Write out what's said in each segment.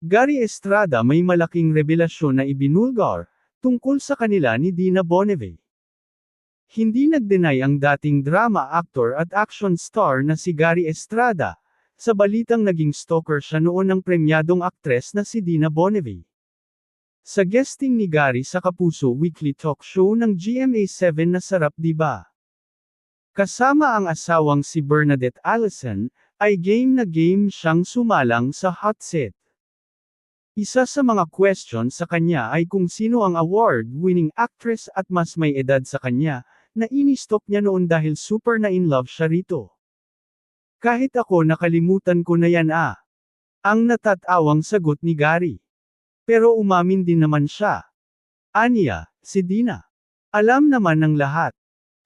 Gary Estrada may malaking revelasyon na ibinulgar, tungkol sa kanila ni Dina Bonnevie. Hindi nag-deny ang dating drama actor at action star na si Gary Estrada, sa balitang naging stalker siya noon ng premyadong aktres na si Dina Bonnevie. Sa guesting ni Gary sa Kapuso Weekly Talk Show ng GMA7 na Sarap Diba? Kasama ang asawang si Bernadette Allison, ay game na game siyang sumalang sa hot seat. Isa sa mga question sa kanya ay kung sino ang award-winning actress at mas may edad sa kanya, na inistok niya noon dahil super na in love siya rito. Kahit ako nakalimutan ko na yan ang natatawang sagot ni Gary. Pero umamin din naman siya. Aniya, si Dina. Alam naman ng lahat.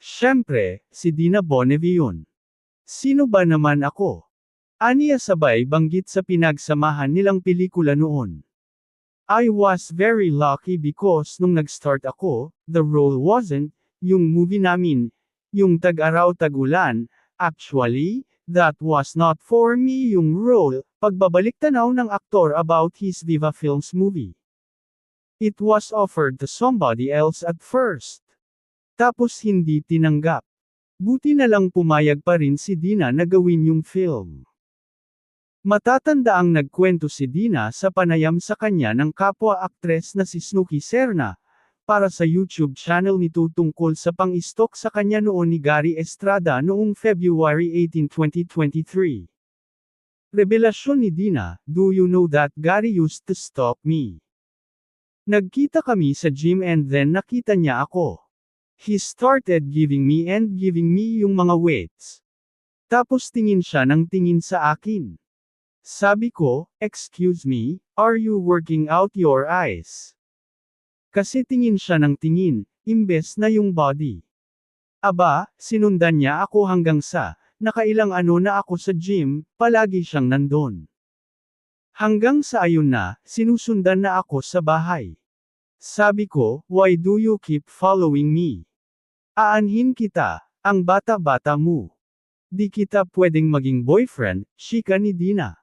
Siyempre, si Dina Bonnevie yun. Sino ba naman ako? Aniya sabay banggit sa pinagsamahan nilang pelikula noon. I was very lucky because nung nag-start ako, the role wasn't, yung movie namin, yung Tag-Araw Tag-Ulan, actually, that was not for me yung role, pagbabalik tanaw ng aktor about his Viva Films movie. It was offered to somebody else at first. Tapos hindi tinanggap. Buti na lang pumayag pa rin si Dina na gawin yung film. Matatanda ang nagkwento si Dina sa panayam sa kanya ng kapwa-aktres na si Snooki Serna, para sa YouTube channel nito tungkol sa pang-istok sa kanya noon ni Gary Estrada noong February 18, 2023. Revelasyon ni Dina, do you know that Gary used to stalk me? Nagkita kami sa gym and then nakita niya ako. He started giving me yung mga weights. Tapos tingin siya ng tingin sa akin. Sabi ko, excuse me, are you working out your eyes? Kasi tingin siya ng tingin, imbes na yung body. Aba, sinundan niya ako hanggang sa, nakailang ano na ako sa gym, palagi siyang nandun. Hanggang sa ayun na, sinusundan na ako sa bahay. Sabi ko, why do you keep following me? Aanhin kita, ang bata-bata mo. Di kita pwedeng maging boyfriend, chika ni Dina.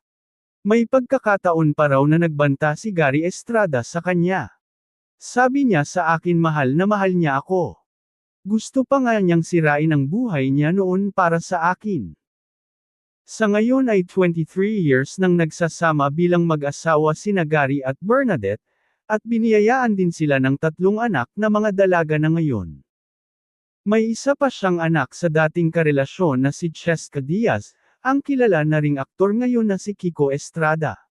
May pagkakataon pa raw na nagbanta si Gary Estrada sa kanya. Sabi niya sa akin mahal na mahal niya ako. Gusto pa nga niyang sirain ang buhay niya noon para sa akin. Sa ngayon ay 23 years nang nagsasama bilang mag-asawa sina Gary at Bernadette, at biniyayaan din sila ng 3 anak na mga dalaga na ngayon. May isa pa siyang anak sa dating karelasyon na si Cheska Diaz, ang kilala na ring aktor ngayon na si Kiko Estrada.